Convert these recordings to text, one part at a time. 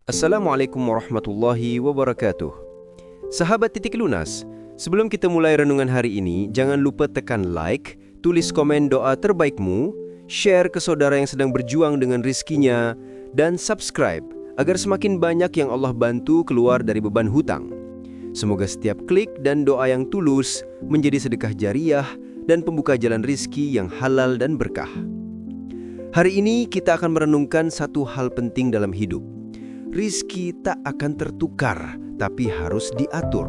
Assalamualaikum warahmatullahi wabarakatuh. Sahabat Titik Lunas, sebelum kita mulai renungan hari ini, jangan lupa tekan like, tulis komen doa terbaikmu, share ke saudara yang sedang berjuang dengan rizkinya, dan subscribe agar semakin banyak yang Allah bantu keluar dari beban hutang. Semoga setiap klik dan doa yang tulus menjadi sedekah jariah dan pembuka jalan rizki yang halal dan berkah. Hari ini kita akan merenungkan satu hal penting dalam hidup. Rizki tak akan tertukar, tapi harus diatur.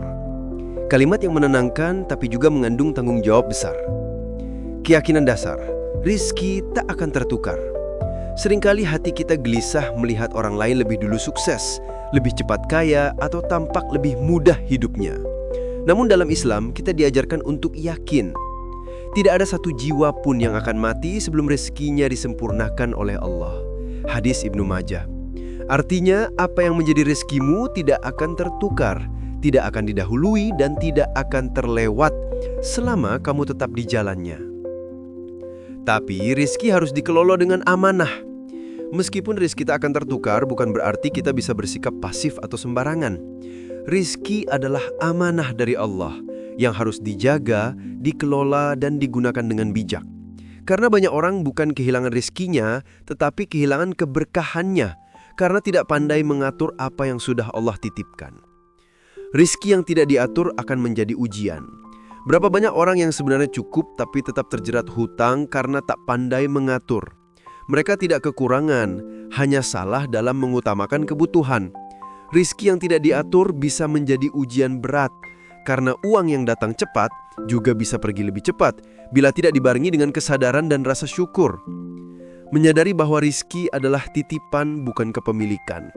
Kalimat yang menenangkan, tapi juga mengandung tanggung jawab besar. Keyakinan dasar, rizki tak akan tertukar. Seringkali hati kita gelisah melihat orang lain lebih dulu sukses, lebih cepat kaya, atau tampak lebih mudah hidupnya. Namun dalam Islam, kita diajarkan untuk yakin. Tidak ada satu jiwa pun yang akan mati sebelum rezekinya disempurnakan oleh Allah. Hadis Ibnu Majah. Artinya, apa yang menjadi rezekimu tidak akan tertukar, tidak akan didahului, dan tidak akan terlewat selama kamu tetap di jalannya. Tapi, rezeki harus dikelola dengan amanah. Meskipun rezeki tak akan tertukar, bukan berarti kita bisa bersikap pasif atau sembarangan. Rezeki adalah amanah dari Allah yang harus dijaga, dikelola, dan digunakan dengan bijak. Karena banyak orang bukan kehilangan rezekinya, tetapi kehilangan keberkahannya, karena tidak pandai mengatur apa yang sudah Allah titipkan. Rizki yang tidak diatur akan menjadi ujian. Berapa banyak orang yang sebenarnya cukup tapi tetap terjerat hutang karena tak pandai mengatur. Mereka tidak kekurangan, hanya salah dalam mengutamakan kebutuhan. Rizki yang tidak diatur bisa menjadi ujian berat, karena uang yang datang cepat juga bisa pergi lebih cepat bila tidak dibarengi dengan kesadaran dan rasa syukur. Menyadari bahwa rizki adalah titipan, bukan kepemilikan.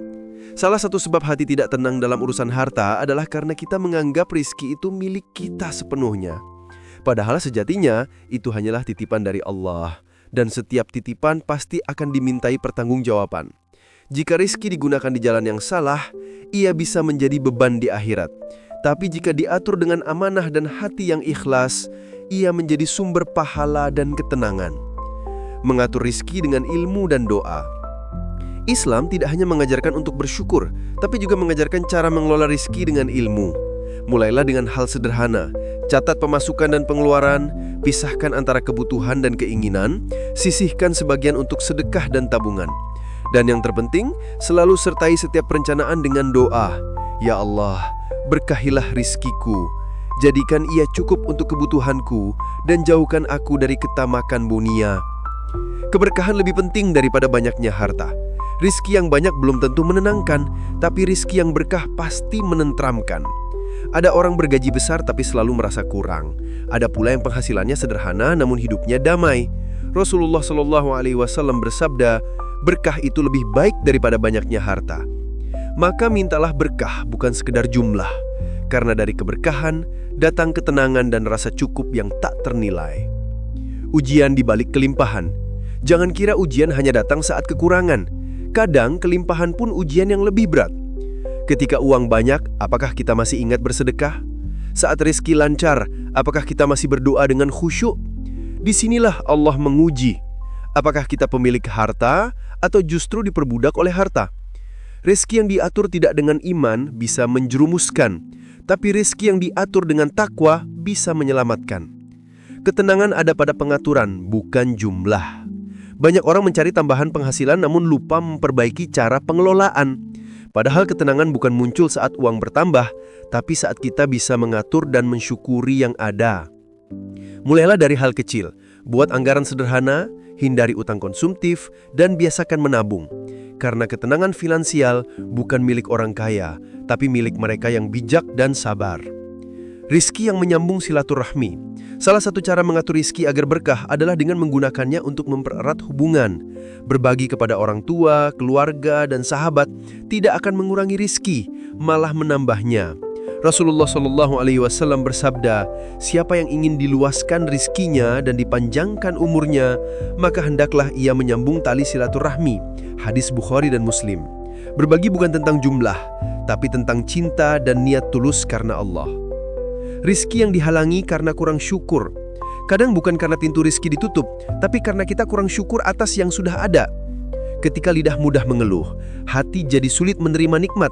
Salah satu sebab hati tidak tenang dalam urusan harta adalah karena kita menganggap rizki itu milik kita sepenuhnya. Padahal sejatinya itu hanyalah titipan dari Allah, dan setiap titipan pasti akan dimintai pertanggungjawaban. Jika rizki digunakan di jalan yang salah, ia bisa menjadi beban di akhirat. Tapi jika diatur dengan amanah dan hati yang ikhlas, ia menjadi sumber pahala dan ketenangan. Mengatur rizki dengan ilmu dan doa. Islam tidak hanya mengajarkan untuk bersyukur, tapi juga mengajarkan cara mengelola rizki dengan ilmu. Mulailah dengan hal sederhana, catat pemasukan dan pengeluaran, pisahkan antara kebutuhan dan keinginan, sisihkan sebagian untuk sedekah dan tabungan. Dan yang terpenting, selalu sertai setiap perencanaan dengan doa. Ya Allah, berkahilah rizkiku, jadikan ia cukup untuk kebutuhanku, dan jauhkan aku dari ketamakan dunia. Keberkahan lebih penting daripada banyaknya harta. Rizki yang banyak belum tentu menenangkan, tapi rizki yang berkah pasti menenteramkan. Ada orang bergaji besar tapi selalu merasa kurang. Ada pula yang penghasilannya sederhana namun hidupnya damai. Rasulullah SAW bersabda, berkah itu lebih baik daripada banyaknya harta. Maka mintalah berkah, bukan sekedar jumlah. Karena dari keberkahan datang ketenangan dan rasa cukup yang tak ternilai. Ujian di balik kelimpahan. Jangan kira ujian hanya datang saat kekurangan. Kadang kelimpahan pun ujian yang lebih berat. Ketika uang banyak, apakah kita masih ingat bersedekah? Saat rezeki lancar, apakah kita masih berdoa dengan khusyuk? Disinilah Allah menguji. Apakah kita pemilik harta atau justru diperbudak oleh harta? Rezeki yang diatur tidak dengan iman bisa menjerumuskan, tapi rezeki yang diatur dengan takwa bisa menyelamatkan. Ketenangan ada pada pengaturan, bukan jumlah. Banyak orang mencari tambahan penghasilan namun lupa memperbaiki cara pengelolaan. Padahal ketenangan bukan muncul saat uang bertambah, tapi saat kita bisa mengatur dan mensyukuri yang ada. Mulailah dari hal kecil, buat anggaran sederhana, hindari utang konsumtif, dan biasakan menabung. Karena ketenangan finansial bukan milik orang kaya, tapi milik mereka yang bijak dan sabar. Rizki yang menyambung silaturahmi. Salah satu cara mengatur rizki agar berkah adalah dengan menggunakannya untuk mempererat hubungan. Berbagi kepada orang tua, keluarga, dan sahabat tidak akan mengurangi rizki, malah menambahnya. Rasulullah SAW bersabda, siapa yang ingin diluaskan rizkinya dan dipanjangkan umurnya, maka hendaklah ia menyambung tali silaturahmi. Hadis Bukhari dan Muslim. Berbagi bukan tentang jumlah, tapi tentang cinta dan niat tulus karena Allah. Rizki yang dihalangi karena kurang syukur. Kadang bukan karena pintu rizki ditutup, tapi karena kita kurang syukur atas yang sudah ada. Ketika lidah mudah mengeluh, hati jadi sulit menerima nikmat.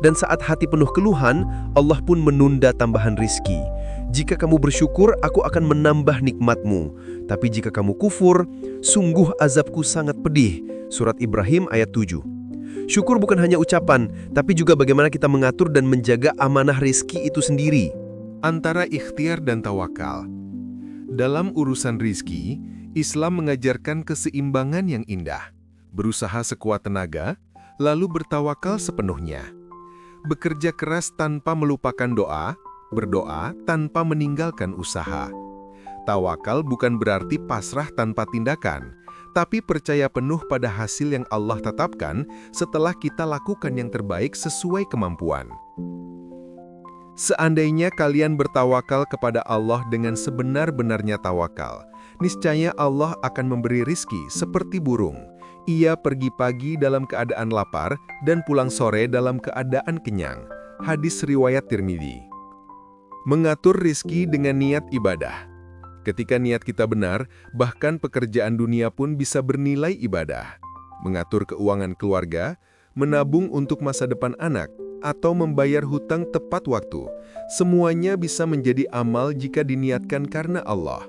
Dan saat hati penuh keluhan, Allah pun menunda tambahan rizki. Jika kamu bersyukur, aku akan menambah nikmatmu. Tapi jika kamu kufur, sungguh azabku sangat pedih. Surat Ibrahim ayat 7. Syukur bukan hanya ucapan, tapi juga bagaimana kita mengatur dan menjaga amanah rizki itu sendiri. Antara ikhtiar dan tawakal. Dalam urusan rizki, Islam mengajarkan keseimbangan yang indah. Berusaha sekuat tenaga, lalu bertawakal sepenuhnya. Bekerja keras tanpa melupakan doa, berdoa tanpa meninggalkan usaha. Tawakal bukan berarti pasrah tanpa tindakan, tapi percaya penuh pada hasil yang Allah tetapkan setelah kita lakukan yang terbaik sesuai kemampuan. Seandainya kalian bertawakal kepada Allah dengan sebenar-benarnya tawakal, niscaya Allah akan memberi rizki seperti burung. Ia pergi pagi dalam keadaan lapar dan pulang sore dalam keadaan kenyang. Hadis riwayat Tirmidzi. Mengatur rizki dengan niat ibadah. Ketika niat kita benar, bahkan pekerjaan dunia pun bisa bernilai ibadah. Mengatur keuangan keluarga, menabung untuk masa depan anak, atau membayar hutang tepat waktu. Semuanya bisa menjadi amal jika diniatkan karena Allah.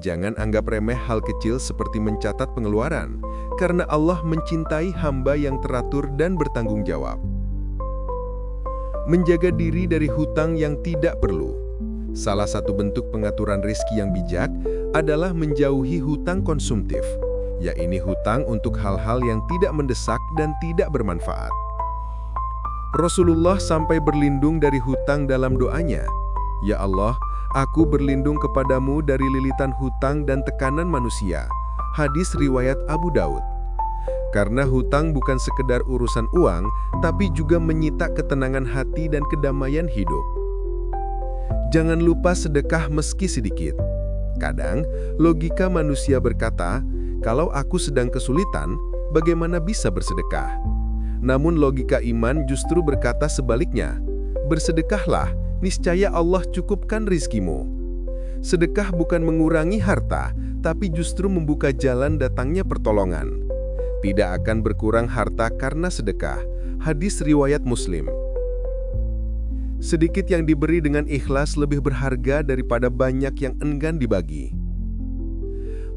Jangan anggap remeh hal kecil seperti mencatat pengeluaran, karena Allah mencintai hamba yang teratur dan bertanggung jawab. Menjaga diri dari hutang yang tidak perlu. Salah satu bentuk pengaturan rizki yang bijak adalah menjauhi hutang konsumtif, yaitu hutang untuk hal-hal yang tidak mendesak dan tidak bermanfaat. Rasulullah sampai berlindung dari hutang dalam doanya. Ya Allah, aku berlindung kepadamu dari lilitan hutang dan tekanan manusia. Hadis riwayat Abu Daud. Karena hutang bukan sekedar urusan uang, tapi juga menyita ketenangan hati dan kedamaian hidup. Jangan lupa sedekah meski sedikit. Kadang, logika manusia berkata, kalau aku sedang kesulitan, bagaimana bisa bersedekah? Namun logika iman justru berkata sebaliknya, bersedekahlah, niscaya Allah cukupkan rizkimu. Sedekah bukan mengurangi harta, tapi justru membuka jalan datangnya pertolongan. Tidak akan berkurang harta karena sedekah. Hadis riwayat Muslim. Sedikit yang diberi dengan ikhlas lebih berharga daripada banyak yang enggan dibagi.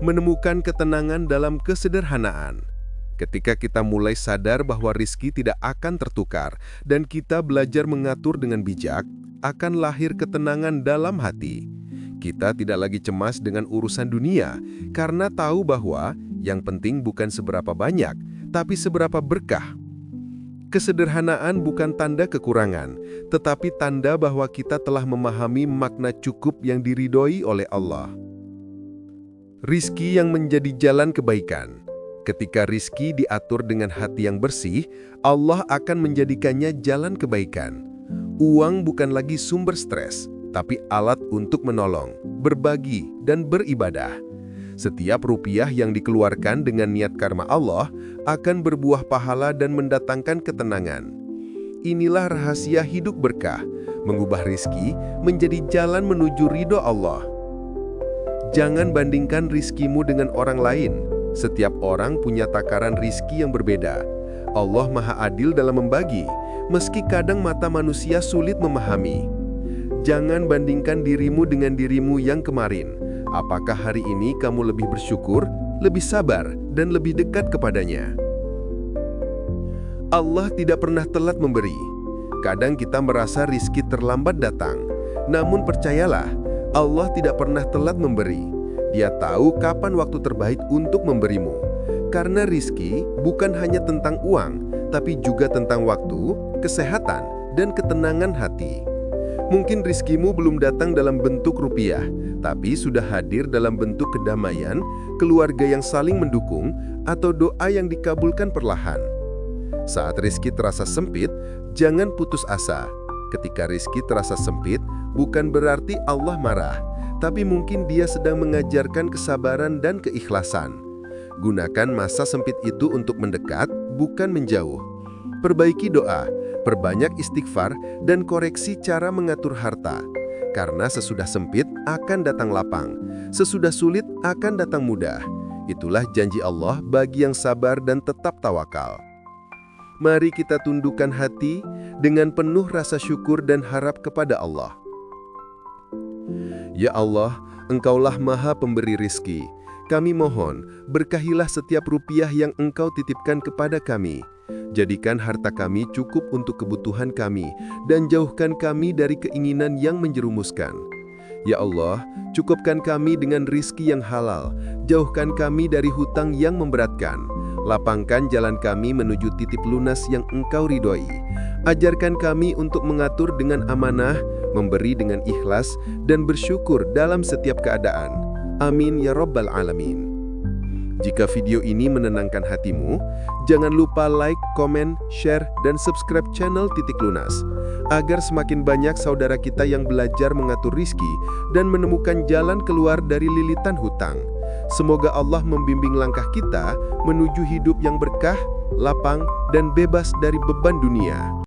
Menemukan ketenangan dalam kesederhanaan. Ketika kita mulai sadar bahwa rizki tidak akan tertukar dan kita belajar mengatur dengan bijak, akan lahir ketenangan dalam hati. Kita tidak lagi cemas dengan urusan dunia karena tahu bahwa yang penting bukan seberapa banyak, tapi seberapa berkah. Kesederhanaan bukan tanda kekurangan, tetapi tanda bahwa kita telah memahami makna cukup yang diridhoi oleh Allah. Rizki yang menjadi jalan kebaikan. Ketika rizki diatur dengan hati yang bersih, Allah akan menjadikannya jalan kebaikan. Uang bukan lagi sumber stres, tapi alat untuk menolong, berbagi, dan beribadah. Setiap rupiah yang dikeluarkan dengan niat karma Allah akan berbuah pahala dan mendatangkan ketenangan. Inilah rahasia hidup berkah, mengubah rizki menjadi jalan menuju ridho Allah. Jangan bandingkan rizkimu dengan orang lain. Setiap orang punya takaran rizki yang berbeda. Allah Maha Adil dalam membagi, meski kadang mata manusia sulit memahami. Jangan bandingkan dirimu dengan dirimu yang kemarin. Apakah hari ini kamu lebih bersyukur, lebih sabar, dan lebih dekat kepadanya? Allah tidak pernah telat memberi. Kadang kita merasa rizki terlambat datang. Namun percayalah, Allah tidak pernah telat memberi. Dia tahu kapan waktu terbaik untuk memberimu. Karena rizki bukan hanya tentang uang, tapi juga tentang waktu, kesehatan, dan ketenangan hati. Mungkin rizkimu belum datang dalam bentuk rupiah, tapi sudah hadir dalam bentuk kedamaian, keluarga yang saling mendukung, atau doa yang dikabulkan perlahan. Saat rizki terasa sempit, jangan putus asa. Ketika rizki terasa sempit, bukan berarti Allah marah, tapi mungkin Dia sedang mengajarkan kesabaran dan keikhlasan. Gunakan masa sempit itu untuk mendekat, bukan menjauh. Perbaiki doa, perbanyak istighfar, dan koreksi cara mengatur harta. Karena sesudah sempit akan datang lapang, sesudah sulit akan datang mudah. Itulah janji Allah bagi yang sabar dan tetap tawakal. Mari kita tundukkan hati dengan penuh rasa syukur dan harap kepada Allah. Ya Allah, Engkaulah Maha Pemberi rizki. Kami mohon, berkahilah setiap rupiah yang Engkau titipkan kepada kami. Jadikan harta kami cukup untuk kebutuhan kami, dan jauhkan kami dari keinginan yang menjerumuskan. Ya Allah, cukupkan kami dengan rizki yang halal, jauhkan kami dari hutang yang memberatkan. Lapangkan jalan kami menuju titik lunas yang Engkau ridhoi. Ajarkan kami untuk mengatur dengan amanah, memberi dengan ikhlas, dan bersyukur dalam setiap keadaan. Amin ya Rabbal Alamin. Jika video ini menenangkan hatimu, jangan lupa like, komen, share, dan subscribe channel Titik Lunas, agar semakin banyak saudara kita yang belajar mengatur rizki dan menemukan jalan keluar dari lilitan hutang. Semoga Allah membimbing langkah kita menuju hidup yang berkah, lapang, dan bebas dari beban dunia.